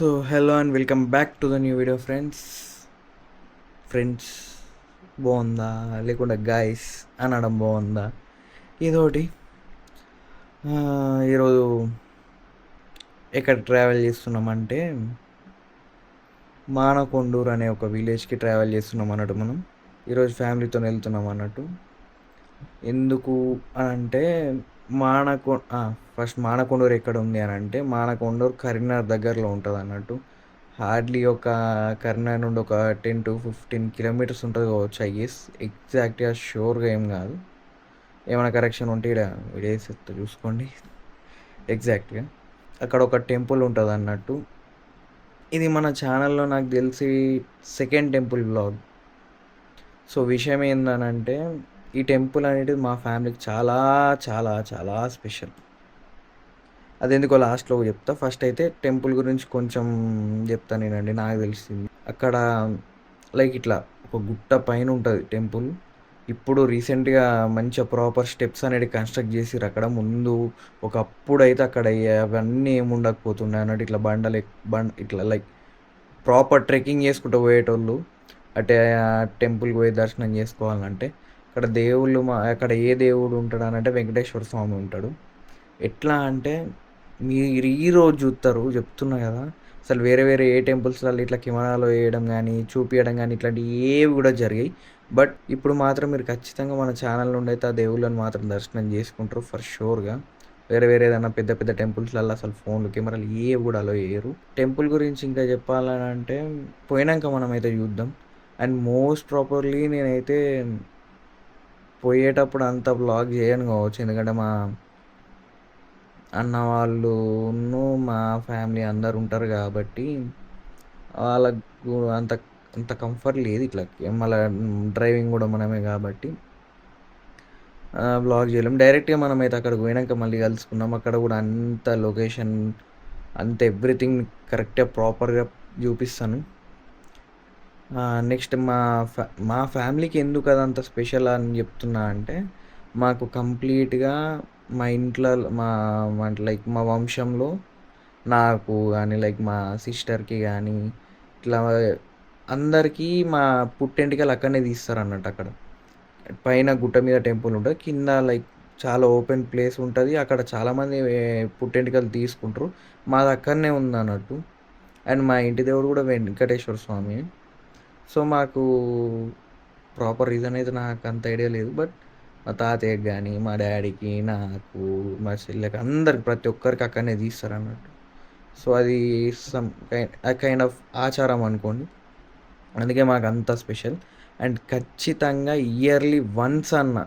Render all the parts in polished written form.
So hello and welcome back to the new video friends బాగుందా లేకుండా guys అనడం బాగుందా ఇదోటి ఈరోజు ఎక్కడ ట్రావెల్ చేస్తున్నామంటే మానకొండూరు అనే ఒక విలేజ్కి ట్రావెల్ చేస్తున్నాం అన్నట్టు. మనం ఈరోజు ఫ్యామిలీతో వెళ్తున్నాం అన్నట్టు. ఎందుకు అని అంటే మానకొ ఫస్ట్ మానకొండూరు ఎక్కడ ఉంది అని అంటే మానకొండూరు కరీంనగర్ దగ్గరలో ఉంటుంది అన్నట్టు. హార్డ్లీ ఒక కరీంనగర్ నుండి ఒక 10 to 15 కిలోమీటర్స్ ఉంటుంది కావచ్చు. ఐఎస్ ఎగ్జాక్ట్గా షూర్గా ఏం కాదు, ఏమైనా కరెక్షన్ ఉంటే ఇక్కడ వీడియోస్ చూసుకోండి. ఎగ్జాక్ట్గా అక్కడ ఒక టెంపుల్ ఉంటుంది అన్నట్టు. ఇది మన ఛానల్లో నాకు తెలిసి సెకండ్ టెంపుల్ బ్లాగ్. సో విషయం ఏందనంటే ఈ టెంపుల్ అనేది మా ఫ్యామిలీకి చాలా చాలా చాలా స్పెషల్. అదెందుకో లాస్ట్లో చెప్తా. ఫస్ట్ అయితే టెంపుల్ గురించి కొంచెం చెప్తాను నేనండి. నాకు తెలిసింది అక్కడ లైక్ ఇట్లా ఒక గుట్ట పైన ఉంటుంది టెంపుల్. ఇప్పుడు రీసెంట్గా మంచిగా ప్రాపర్ స్టెప్స్ అనేది కన్స్ట్రక్ట్ చేసిర్రు అక్కడ. ముందు ఒకప్పుడు అయితే అక్కడ అవన్నీ ఏమి ఉండకపోతుండే అన్నట్టు. ఇట్లా ఇట్లా లైక్ ప్రాపర్ ట్రెక్కింగ్ చేసుకుంటూ పోయేటోళ్ళు అంటే టెంపుల్కి పోయి దర్శనం చేసుకోవాలంటే. అక్కడ దేవుళ్ళు అక్కడ ఏ దేవుడు ఉంటాడు అని అంటే వెంకటేశ్వర స్వామి ఉంటాడు. ఎట్లా అంటే మీరు ఈరోజు చూస్తారు చెప్తున్నా కదా, అసలు వేరే వేరే ఏ టెంపుల్స్లలో ఇట్లా కెమెరాలో వేయడం కానీ చూపించడం కానీ ఇట్లాంటివి ఏవి కూడా జరిగాయి. బట్ ఇప్పుడు మాత్రం మీరు ఖచ్చితంగా మన ఛానల్ నుండి అయితే ఆ దేవుళ్ళని మాత్రం దర్శనం చేసుకుంటారు ఫర్ షూర్గా. వేరే వేరే ఏదైనా పెద్ద పెద్ద టెంపుల్స్లలో అసలు ఫోన్లు కెమెరాలు ఏవి కూడా అలో వేయరు. టెంపుల్ గురించి ఇంకా చెప్పాలని అంటే పోయినాక మనం అయితే చూద్దాం. అండ్ మోస్ట్ ప్రాపర్లీ నేనైతే పోయేటప్పుడు అంత బ్లాగ్ చేయను కావచ్చు, ఎందుకంటే మా అన్న వాళ్ళును మా ఫ్యామిలీ అందరు ఉంటారు కాబట్టి వాళ్ళకు అంత అంత కంఫర్ట్ లేదు ఇట్లా. మళ్ళీ డ్రైవింగ్ కూడా మనమే కాబట్టి బ్లాగ్ చేయలేం. డైరెక్ట్గా మనమైతే అక్కడికి పోయినాక మళ్ళీ కలుసుకున్నాం. అక్కడ కూడా అంత లొకేషన్ అంత ఎవ్రీథింగ్ కరెక్ట్గా ప్రాపర్గా చూపిస్తాను. నెక్స్ట్ మా ఫ్యామిలీకి ఎందుకు అదంత స్పెషల్ అని చెప్తున్నా అంటే మాకు కంప్లీట్గా మా ఇంట్లో లైక్ మా వంశంలో నాకు కానీ లైక్ మా సిస్టర్కి కానీ ఇట్లా అందరికీ మా పుట్టెంటికలు అక్కడనే తీస్తారు అన్నట్టు. అక్కడ పైన గుట్ట మీద టెంపుల్ ఉంటుంది, కింద లైక్ చాలా ఓపెన్ ప్లేస్ ఉంటుంది. అక్కడ చాలామంది పుట్టెంటికలు తీసుకుంటారు. మాది అక్కడనే ఉంది అన్నట్టు. అండ్ మా ఇంటి దేవుడు కూడా వెంకటేశ్వర స్వామి. సో మాకు ప్రాపర్ రీజన్ అయితే నాకు అంత ఐడియా లేదు. బట్ మా తాతయ్యకి కానీ మా డాడీకి నాకు మా చెల్లెకి అందరికి ప్రతి ఒక్కరికి అక్కడనే తీస్తారు అన్నట్టు. సో అది సమ్ కైండ్ ఆఫ్ ఆచారం అనుకోండి. అందుకే మాకు అంత స్పెషల్. అండ్ ఖచ్చితంగా ఇయర్లీ వన్స్ అన్న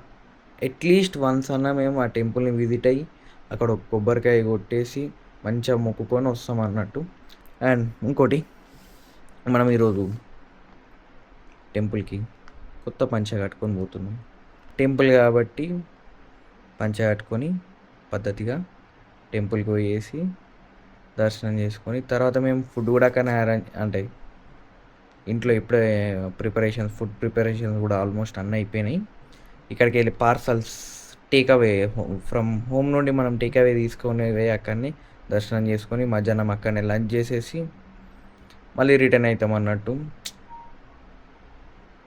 అట్లీస్ట్ వన్స్ అన్న మేము ఆ టెంపుల్ని విజిట్ అయ్యి అక్కడ ఒక కొబ్బరికాయ కొట్టేసి మంచిగా మొక్కుకొని వస్తాం అన్నట్టు. అండ్ ఇంకోటి, మనం ఈరోజు టెంపుల్కి కొత్త పంచ కట్టుకొని పోతున్నాం. టెంపుల్ కాబట్టి పంచ కట్టుకొని పద్ధతిగా టెంపుల్కి పోయేసి దర్శనం చేసుకొని తర్వాత మేము ఫుడ్ కూడా కానీ అరేంజ్ అంటే ఇంట్లో ఇప్పుడే ఫుడ్ ప్రిపరేషన్స్ కూడా ఆల్మోస్ట్ అన్నీ అయిపోయినాయి. ఇక్కడికి వెళ్ళి పార్సల్స్ టేక్అవే ఫ్రమ్ హోమ్ నుండి మనం టేక్అవే తీసుకొని పోయి అక్కడిని దర్శనం చేసుకొని మధ్యాహ్నం అక్కడనే లంచ్ చేసేసి మళ్ళీ రిటర్న్ అవుతాం అన్నట్టు.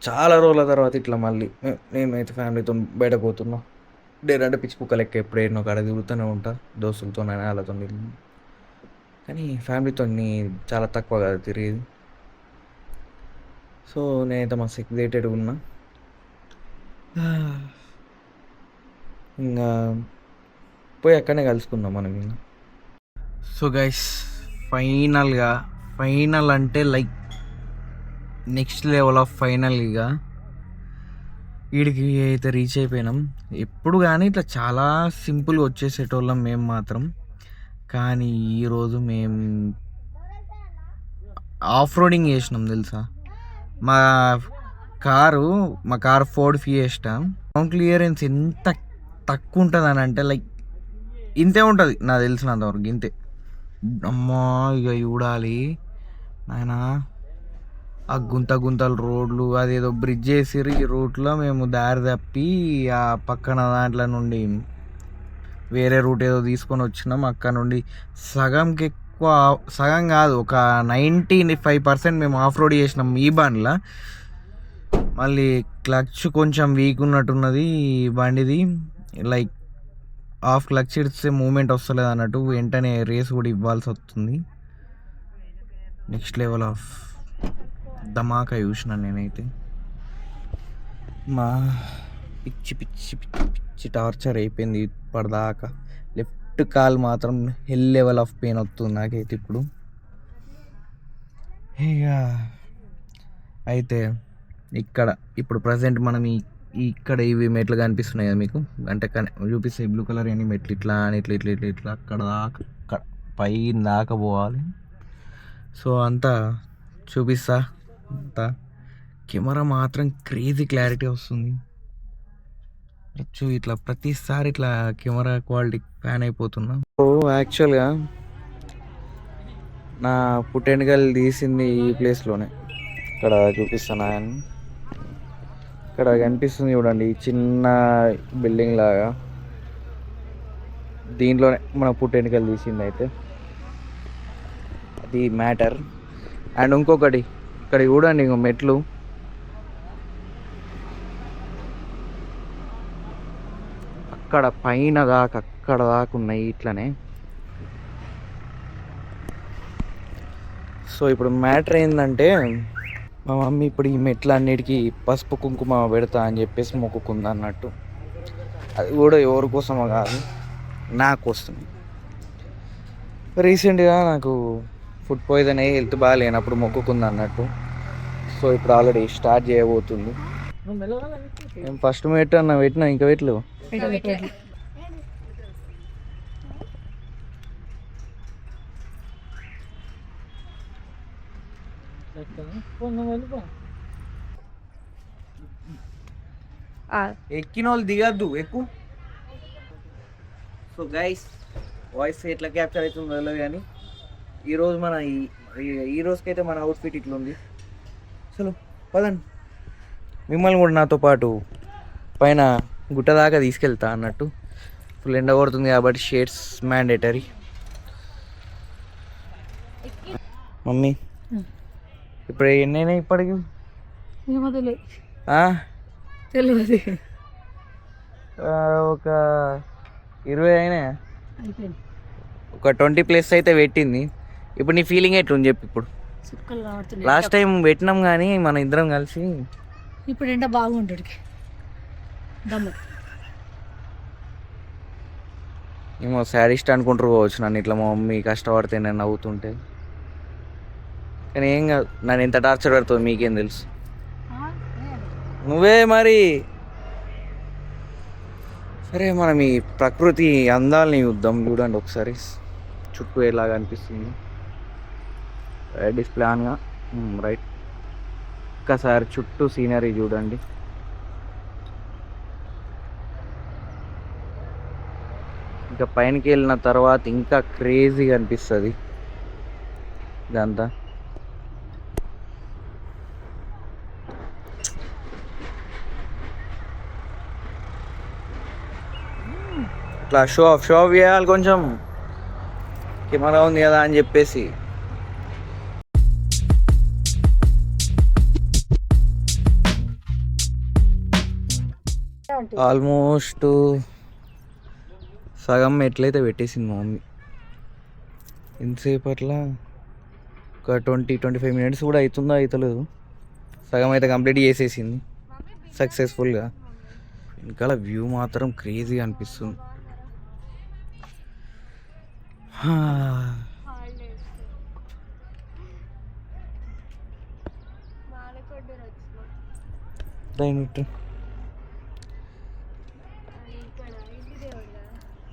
చాలా రోజుల తర్వాత ఇట్లా మళ్ళీ మేమైతే ఫ్యామిలీతో బయట పోతున్నాం. అంటే పిచ్చి కుక్క లెక్క ఎప్పుడైనా ఒక తిరుగుతూనే ఉంటా, దోస్తులతో వాళ్ళతో. కానీ ఫ్యామిలీతో చాలా తక్కువ కదా తిరిగేది. సో నేనైతే మస్తు ఎక్సైటెడ్గా ఉన్నా. ఇంకా పోయి అక్కడనే కలుసుకుందాం మనం ఇంకా. సో గైస్ ఫైనల్ అంటే లైక్ నెక్స్ట్ లెవెల్ ఆఫ్ ఫైనల్గా వీడికి అయితే రీచ్ అయిపోయినాం. ఎప్పుడు కానీ ఇట్లా చాలా సింపుల్గా వచ్చేసేటోళ్ళం మేము మాత్రం. కానీ ఈరోజు మేము ఆఫ్ రోడింగ్ చేసినాం తెలుసా. మా car Ford fiesta. Ground clearance ఎంత తక్కువ ఉంటుంది అని అంటే లైక్ ఇంతే ఉంటుంది నాకు తెలిసినంతవరకు, ఇంతే. అమ్మా ఇక చూడాలి నాయన ఆ గుంతలు రోడ్లు, అదేదో బ్రిడ్జ్ వేసిర్రు. ఈ రూట్లో మేము దారి తప్పి ఆ పక్కన దాంట్లో నుండి వేరే రూట్ ఏదో తీసుకొని వచ్చినాం. అక్కడ నుండి సగంకి ఎక్కువ సగం కాదు, ఒక 95% మేము ఆఫ్ రోడ్ చేసినాం ఈ బండిలో. మళ్ళీ క్లచ్ కొంచెం వీక్ ఉన్నట్టున్నది బండిది, లైక్ హాఫ్ క్లచ్ ఇస్తే మూమెంట్ వస్తలేదు అన్నట్టు, వెంటనే రేస్ కూడా ఇవ్వాల్సి వస్తుంది. నెక్స్ట్ లెవెల్ ఆఫ్ ధమాకా చూసినాను నేనైతే. మా పిచ్చి పిచ్చి పిచ్చి పిచ్చి టార్చర్ అయిపోయింది ఇప్పటిదాకా. లెఫ్ట్ కాల్ మాత్రం హెల్ లెవెల్ ఆఫ్ పెయిన్ వస్తుంది నాకైతే ఇప్పుడు. ఇక అయితే ఇప్పుడు ప్రజెంట్ మనం ఇక్కడ ఇవి మెట్లు కనిపిస్తున్నాయి కదా మీకు, అంటే చూపిస్తాయి బ్లూ కలర్ అని మెట్లు, ఇట్లా అని ఇట్లా ఇట్లా ఇట్లా ఇట్లా అక్కడ దాకా పైన దాకా పోవాలి. సో అంతా చూపిస్తా. అంతా కెమెరా మాత్రం క్రేజీ క్లారిటీ వస్తుంది. ఇట్లా ప్రతిసారి ఇట్లా కెమెరా క్వాలిటీ ఫ్యాన్ అయిపోతున్నా. సో యాక్చువల్గా నా పుట్టెంటుకలు తీసింది ఈ ప్లేస్లోనే, ఇక్కడ చూపిస్తాను. ఇక్కడ కనిపిస్తుంది చూడండి, చిన్న బిల్డింగ్ లాగా, దీంట్లోనే మన పుట్టెంటుకలు తీసింది అయితే అది మ్యాటర్. అండ్ ఇంకొకటి ఇక్కడ చూడండి, ఇంకో మెట్లు అక్కడ పైన దాకా అక్కడ దాకా ఉన్నాయి ఇట్లనే. సో ఇప్పుడు మ్యాటర్ ఏంటంటే, మా మమ్మీ ఇప్పుడు ఈ మెట్లు అన్నిటికీ పసుపు కుంకుమ పెడతా అని చెప్పేసి మొక్కుకుంది అన్నట్టు. అది కూడా ఎవరి కోసమో కాదు, నా కోసం. రీసెంట్గా నాకు ఫుడ్ పాయిజన్ అయ్యి హెల్త్ బాగాలేనప్పుడు మొక్కుకుంది అన్నట్టు. సో ఇప్పుడు ఆల్రెడీ స్టార్ట్ చేయబోతుంది. నేను ఫస్ట్ మెట్టు అన్న పెట్టినా, ఇంకా పెట్లు ఎక్కిన వాళ్ళు దిగద్దు, ఎక్కువ. సో గైస్, వాయిస్ ఎట్లా క్యాప్చర్ అవుతుందో తెలియదు కానీ ఈరోజు మన ఈ రోజుకైతే మన అవుట్ఫిట్ ఇట్లా ఉంది. చలో పదండి, మిమ్మల్ని కూడా నాతో పాటు పైన గుట్ట దాకా తీసుకెళ్తా అన్నట్టు. ఫుల్ ఎండ కొడుతుంది కాబట్టి షేడ్స్ మ్యాండేటరీ. మమ్మీ ఇప్పుడు ఎన్నైనా ఇప్పటికి తెలియదు, ఒక 20 అయినా, ఒక 20+ అయితే పెట్టింది. ఇప్పుడు నీ ఫీలింగ్ ఎట్లుంది చెప్పు. ఇప్పుడు లాస్ట్ టైం పెట్టినాం కానీ మన ఇద్దరం కలిసి. ఇప్పుడు ఎండ బాగుంటుంది ఏమో శారీస్ట్ అనుకుంటారు పోవచ్చు నన్ను, ఇట్లా మా మమ్మీ కష్టపడితే నేను నవ్వుతుంటే. కానీ ఏం కాదు, నన్ను ఎంత టార్చర్ పెడుతుంది మీకేం తెలుసు. నువ్వే మరి. సరే, మనం ఈ ప్రకృతి అందాలని చూద్దాం. చూడండి ఒకసారి చుట్టూ ఎలాగ అనిపిస్తుంది. డిస్ప్లే ఆన్గా, రైట్. ఒక్కసారి చుట్టూ సీనరీ చూడండి. ఇంకా పైనకి వెళ్ళిన తర్వాత ఇంకా క్రేజీగా అనిపిస్తుంది ఇదంతా. ఇట్లా షో ఆఫ్ చేయాలి కొంచెం, కెమెరా ఉంది కదా అని చెప్పేసి. ఆల్మోస్ట్ సగం ఎట్లయితే పెట్టేసింది మా మమ్మీ. ఇంతసేపు అట్లా ఒక 20-25 మినిట్స్ కూడా అవుతుందో అవుతలేదు. సగం అయితే కంప్లీట్ చేసేసింది సక్సెస్ఫుల్గా. వెనకాల వ్యూ మాత్రం క్రేజీగా అనిపిస్తుంది.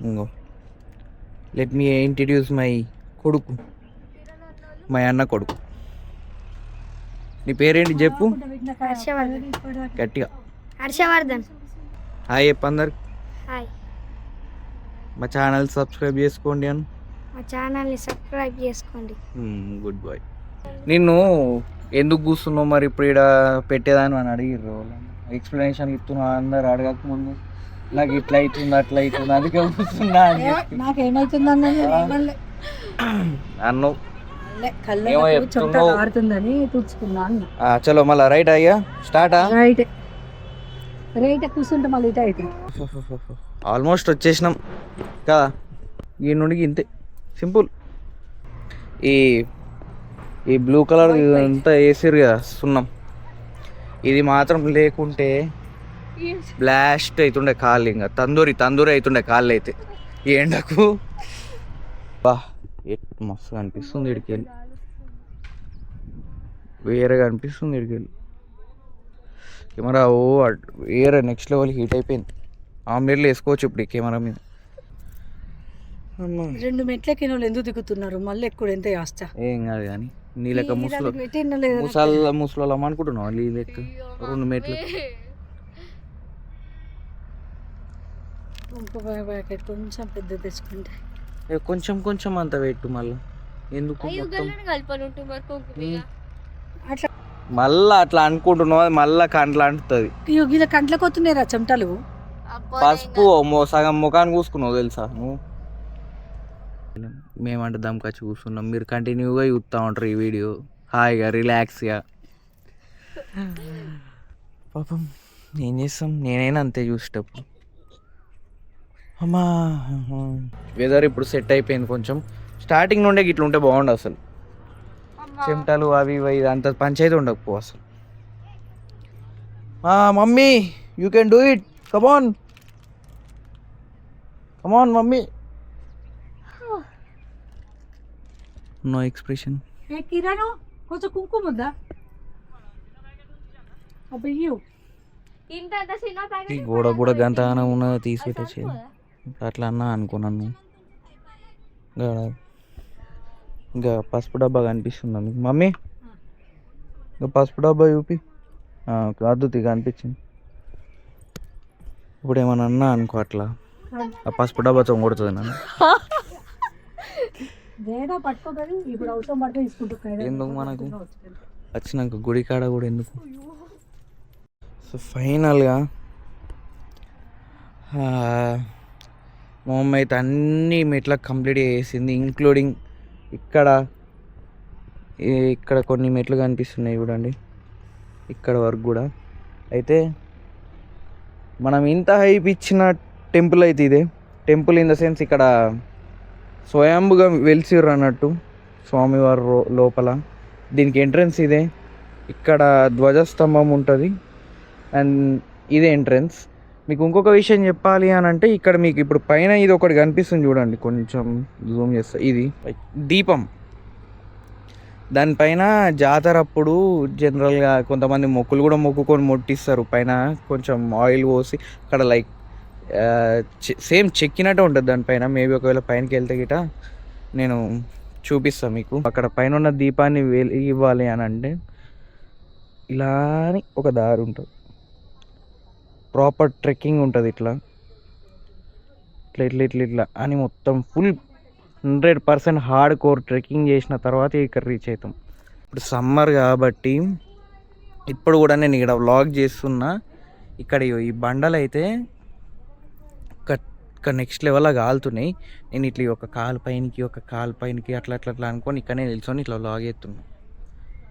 ఇంకో లెట్ మీ ఇంట్రడ్యూస్ మై కొడుకు, మా అన్న కొడుకు. నీ పేరేంటి చెప్పు గట్టిగా. హర్షవర్ధన్. హాయ్ చెప్పు అందరు. హాయ్. మా ఛానల్ సబ్స్క్రైబ్ చేసుకోండి అను. మా ఛానల్ని సబ్స్క్రైబ్ చేసుకోండి. Good bye. నిన్ను ఎందుకు కూర్చున్నావు మరి ఇప్పుడు ఇక్కడ పెట్టేదాన్ని అని అడిగిర్రు. ఎక్స్ప్లెనేషన్ ఇస్తున్నావు అందరు అడగకముందు. నాకు ఇట్లా అవుతుంది అట్లా అవుతుంది అందుకే కూర్చున్నా అని చెప్పి. నాకేమవుతుందన్న నన్ను కళ్ళ ఏమో చెమట చెప్తున్నావు. కారుతుందని తుడుచుకున్నా అన్న. చలో మళ్ళా రైట్ అయ్యా స్టార్టా. రైట్ రైట్ కూర్చుంటే మళ్ళీ ఇటే అవుతుంది. ఆల్మోస్ట్ వచ్చేసినాం కదా, ఈ నుండి ఇంతే సింపుల్. ఈ ఈ బ్లూ కలర్ అంతా వేసారు కదా సున్నం, ఇది మాత్రం లేకుంటే బ్లాస్ట్ అవుతుండే కాళ్ళు, ఇంకా తందూరి అవుతుండే కాళ్ళు అయితే ఈ ఎండకు. బా మస్తు అనిపిస్తుంది ఇడికెళ్ళి, వేరేగా అనిపిస్తుంది ఇడికెళ్ళి. కెమెరా వేరే నెక్స్ట్ లెవెల్ హీట్ అయిపోయింది. ఆమ్లెట్లు వేసుకోవచ్చు ఇప్పుడు ఈ కెమెరా మీద. 2 మెట్లకి వాళ్ళు ఎందుకు దిగుతున్నారు మళ్ళీ ఎక్కువ ఎంత చేస్తా ఏం కాదు కానీ నీ లెక్క ముసలోళ్ళం అనుకుంటున్నావు, నీ లెక్క 2 మెట్లు. కొంచెం పెద్ద తెచ్చుకుంటే కొంచెం కొంచెం అంత పెట్టు మళ్ళీ ఎందుకు మొత్తం? అట్లా మళ్ళా అట్లా అనుకుంటున్నావు, అది మళ్ళా కంట్లో అంటుతుంది. ఇలా కంట్లోకి వస్తున్నాయి రా చెమటలు. పసుపు సగం ముఖాన్ని కూసుకున్నావు తెలుసా నువ్వు. మేమంటే దమ్కచ్చి కూర్చున్నాం, మీరు కంటిన్యూగా చూస్తూ ఉంటారు ఈ వీడియో హాయిగా రిలాక్స్గా. పాపం ఏం చేస్తాం, నేనైనా అంతే చూసేటప్పుడు. అమ్మా వెదర్ ఇప్పుడు సెట్ అయిపోయింది కొంచెం. స్టార్టింగ్ నుండే ఇట్లా ఉంటే బాగుండు అసలు, చెమటలు అవి ఇవి అంత పంచాయతీ ఉండకపో అసలు. Mummy you can do it, come on come on mummy. No expression. Kiran కొంచెం కుంకుమ ఉందా ఈ గోడ కూడా గంతగానే ఉన్నది తీసిపెట్టచ్చు, అట్లా అన్నా అనుకున్నాను. ఇంకా పసుపు డబ్బా కనిపిస్తుందా మీకు మమ్మీ? ఇంకా పసుపు డబ్బా చూపి అద్దుతి కనిపించింది. ఇప్పుడు ఏమన్నా అన్నా అనుకో అట్లా, ఆ పసుపు డబ్బాతో కొడుతుంది నన్ను. ఎందుకు మనకు వచ్చినాక గుడి కాడ కూడా ఎందుకు. సో ఫైనల్గా మా మమ్మీ అయితే అన్ని మెట్లకు కంప్లీట్ చేసింది, ఇంక్లూడింగ్ ఇక్కడ కొన్ని మెట్లు కనిపిస్తున్నాయి చూడండి, ఇక్కడ వరకు కూడా. అయితే మనం ఇంత హైప్ ఇచ్చిన టెంపుల్ అయితే ఇదే టెంపుల్ ఇన్ ద సెన్స్ ఇక్కడ స్వయంభుగా వెలిసిర్రు అన్నట్టు స్వామివారు లోపల. దీనికి ఎంట్రన్స్ ఇదే, ఇక్కడ ధ్వజస్తంభం ఉంటుంది అండ్ ఇదే ఎంట్రన్స్. మీకు ఇంకొక విషయం చెప్పాలి అని అంటే, ఇక్కడ మీకు ఇప్పుడు పైన ఇది ఒకటి కనిపిస్తుంది చూడండి, కొంచెం జూమ్ చేస్తా, ఇది దీపం. దానిపైన జాతర అప్పుడు జనరల్గా కొంతమంది మొక్కులు కూడా మొక్కుకొని మొట్టిస్తారు, పైన కొంచెం ఆయిల్ పోసి అక్కడ లైక్ సేమ్ చెక్కినట్టు ఉంటుంది దానిపైన. మేబీ ఒకవేళ పైనకి వెళ్తే గిట నేను చూపిస్తాను మీకు. అక్కడ పైన ఉన్న దీపాన్ని ఇవ్వాలి అని అంటే ఇలా అని ఒక దారి ఉంటుంది, ప్రాపర్ ట్రెక్కింగ్ ఉంటుంది, ఇట్లా ఇట్లా ఇట్లా ఇట్లా ఇట్లా అని మొత్తం ఫుల్ 100% హార్డ్ కోర్ ట్రెక్కింగ్ చేసిన తర్వాత ఇక్కడ రీచ్ అవుతాం. ఇప్పుడు సమ్మర్ కాబట్టి ఇప్పుడు కూడా నేను ఇక్కడ వ్లాగ్ చేస్తున్నా. ఇక్కడ ఈ బండలు అయితే ఒక నెక్స్ట్ లెవెల్లో కాలుతున్నాయి. నేను ఇట్లా ఒక కాలు పైనకి అట్లా అట్లా అట్లా అనుకొని ఇక్కడనే నిల్చొని ఇట్లా వ్లాగ్ చేస్తున్నా.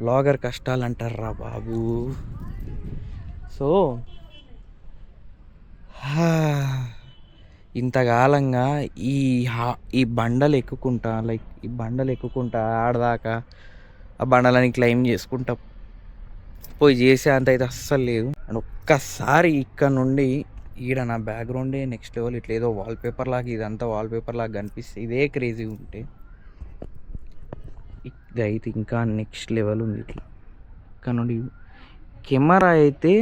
వ్లాగర్ కష్టాలు అంటారా బాబు. సో ఇంతకాలంగా ఈ బండలు ఎక్కుకుంటా ఆడదాకా ఆ బండలని క్లైమ్ చేసుకుంటా పోయి చేసే అంత అయితే అస్సలు లేదు. అండ్ ఒక్కసారి ఇక్కడ నుండి ఈడ నా బ్యాక్గ్రౌండే నెక్స్ట్ లెవెల్, ఇట్లా ఏదో వాల్పేపర్ లాగా ఇదంతా వాల్పేపర్ లాగా కనిపిస్తే ఇదే క్రేజీ ఉంటే, ఇది అయితే ఇంకా నెక్స్ట్ లెవెల్ ఉంది. ఇట్లా ఇక్కడ నుండి కెమెరా అయితే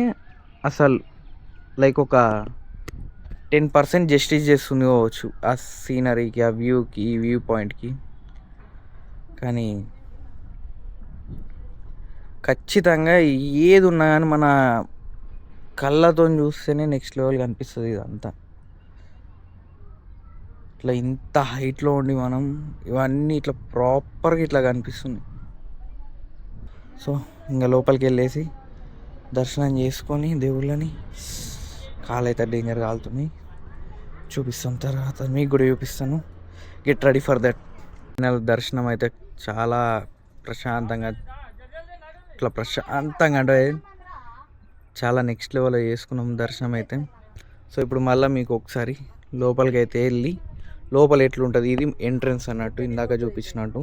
అసలు లైక్ ఒక 10% జస్టిస్ చేస్తుంది కావచ్చు ఆ సీనరీకి, ఆ వ్యూకి, ఈ వ్యూ పాయింట్కి. కానీ ఖచ్చితంగా ఏది ఉన్నా కానీ మన కళ్ళతో చూస్తేనే నెక్స్ట్ లెవెల్ కనిపిస్తుంది ఇదంతా. ఇట్లా ఇంత హైట్లో ఉండి మనం ఇవన్నీ ఇట్లా ప్రాపర్గా ఇట్లా కనిపిస్తుంది. సో ఇంకా లోపలికి వెళ్ళేసి దర్శనం చేసుకొని దేవుళ్ళని, కాలు అయితే డేంజర్ కాలుతున్నాయి, చూపిస్తాం తర్వాత మీకు కూడా చూపిస్తాను. Get ready for that. Final దర్శనం అయితే చాలా ప్రశాంతంగా, ఇట్లా ప్రశాంతంగా అంటే చాలా నెక్స్ట్ లెవెల్లో చేసుకున్నాం దర్శనం అయితే. సో ఇప్పుడు మళ్ళీ మీకు ఒకసారి లోపలికి అయితే వెళ్ళి లోపల ఎట్లుంటుంది, ఇది ఎంట్రన్స్ అన్నట్టు ఇందాక చూపించినట్టు.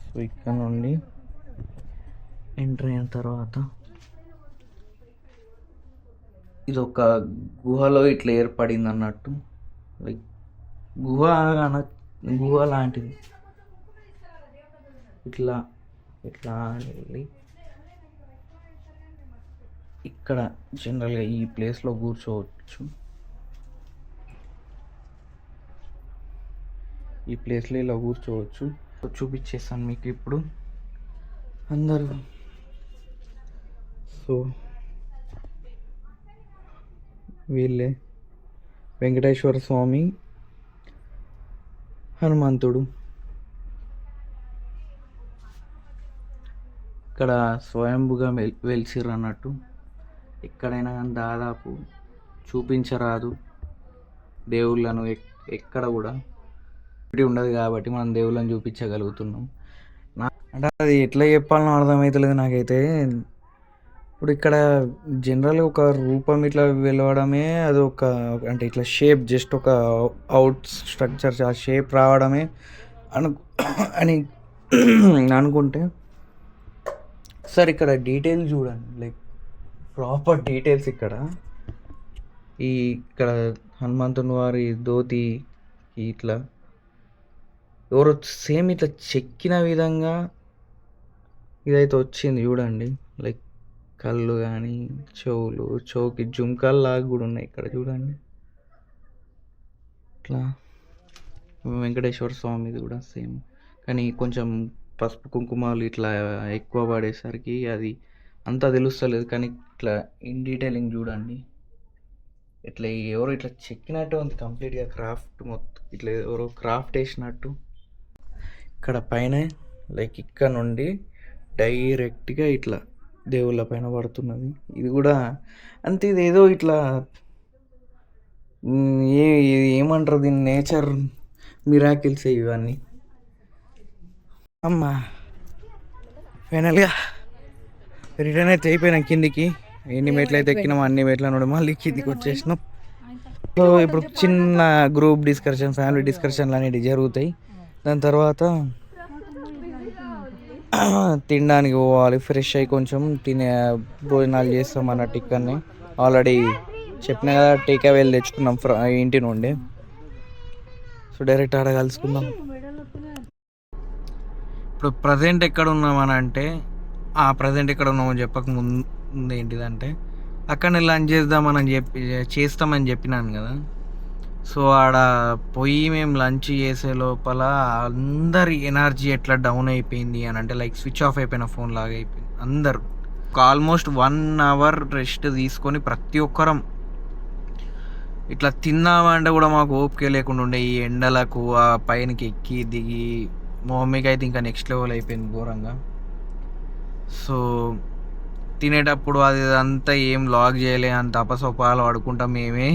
సో ఇక్కడ నుండి ఎంటర్ అయిన తర్వాత ఇది ఒక గుహలో ఇట్లా ఏర్పడింది అన్నట్టు. లైక్ గుహ గుహ లాంటిది. ఇట్లా ఇట్లా వెళ్ళి ఇక్కడ జనరల్గా ఈ ప్లేస్లో కూర్చోవచ్చు. ఈ ప్లేస్లో ఇలా కూర్చోవచ్చు. చూపించేస్తాను మీకు ఇప్పుడు అందరూ. సో వీళ్ళే వెంకటేశ్వర స్వామి, హనుమంతుడు. ఇక్కడ స్వయంభుగా వెలిసిర్రు అన్నట్టు. ఎక్కడైనా కానీ దాదాపు చూపించరాదు దేవుళ్ళను, ఎక్కడ కూడా ఉండదు కాబట్టి మనం దేవుళ్ళని చూపించగలుగుతున్నాం. అంటే అది ఎట్లా చెప్పాలనో అర్థమవుతలేదు నాకైతే. ఇప్పుడు ఇక్కడ జనరల్గా ఒక రూపం ఇట్లా వెలవడమే అది ఒక, అంటే ఇట్లా షేప్ జస్ట్ ఒక అవుట్ స్ట్రక్చర్ ఆ షేప్ రావడమే అని అనుకుంటే, సార్ ఇక్కడ డీటెయిల్స్ చూడండి, లైక్ ప్రాపర్ డీటెయిల్స్ ఇక్కడ. ఇక్కడ హనుమంతుని వారి ధోతి ఇట్లా ఎవరో సేమ్ ఇట్లా చెక్కిన విధంగా ఇదైతే వచ్చింది చూడండి. లైక్ కళ్ళు కానీ చెవుకి జుంకాల్లాగా కూడా ఉన్నాయి ఇక్కడ చూడండి. ఇట్లా వెంకటేశ్వర స్వామిది కూడా సేమ్, కానీ కొంచెం పసుపు కుంకుమలు ఇట్లా ఎక్కువ పడేసరికి అది అంతా తెలుస్తలేదు. కానీ ఇట్లా ఇన్ డీటెయిలింగ్ చూడండి, ఇట్లా ఎవరో ఇట్లా చెక్కినట్టు ఉంది కంప్లీట్గా. క్రాఫ్ట్ మొత్తం ఇట్లా ఎవరో క్రాఫ్ట్ వేసినట్టు. ఇక్కడ పైన లైక్ ఇక్కడ నుండి డైరెక్ట్గా ఇట్లా దేవుళ్ళ పైన పడుతున్నది. ఇది కూడా అంతే, ఇది ఏదో ఇట్లా ఏమంటారు దీన్ని, నేచర్ మిరాకిల్స్ ఇవన్నీ. అమ్మా ఫైనల్గా రిటర్న్ అయితే అయిపోయినాం కిందికి. ఎన్ని మెట్లు అయితే ఎక్కినాం అన్ని మెట్ల నుండి మళ్ళీ కిందికి వచ్చేసినాం. సో ఇప్పుడు చిన్న గ్రూప్ డిస్కషన్, ఫ్యామిలీ డిస్కషన్లు అనేవి జరుగుతాయి. దాని తర్వాత తినడానికి పోవాలి, ఫ్రెష్ అయ్యి కొంచెం భోజనాలు చేస్తాం అన్నట్టు. ఇక్కడనే ఆల్రెడీ చెప్పిన కదా, టేక్అవేలు తెచ్చుకున్నాం ఇంటి నుండి. సో డైరెక్ట్ ఆడ కలుసుకుందాం. ఇప్పుడు ప్రజెంట్ ఎక్కడ ఉన్నామని అంటే, ప్రజెంట్ ఎక్కడ ఉన్నామో చెప్పక ముందు ఏంటిదంటే, అక్కడనే లంచ్ చేస్తామని చెప్పినాను కదా. సో ఆడ పోయి మేము లంచ్ చేసే లోపల అందరి ఎనర్జీ ఎట్లా డౌన్ అయిపోయింది అని అంటే, లైక్ స్విచ్ ఆఫ్ అయిపోయిన ఫోన్ లాగా అయిపోయింది అందరు. ఆల్మోస్ట్ 1 అవర్ రెస్ట్ తీసుకొని ప్రతి ఒక్కరం ఇట్లా తిన్నామంటే కూడా మాకు ఓపిక లేకుండా ఉండే. ఈ ఎండలకు ఆ పైనకి ఎక్కి దిగి మా మమ్మీకి అయితే ఇంకా నెక్స్ట్ లెవెల్ అయిపోయింది ఘోరంగా. సో తినేటప్పుడు అది అంతా ఏం లాగ్ చేయలే, అంత అపసొపాలు పడుకుంటా మేమే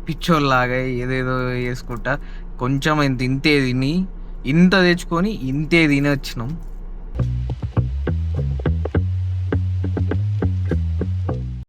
పిచ్చోళ్ళలాగా ఏదేదో వేసుకుంటా కొంచెం ఇంతే తిని ఇంత తెచ్చుకొని ఇంతే తిని వచ్చినాం.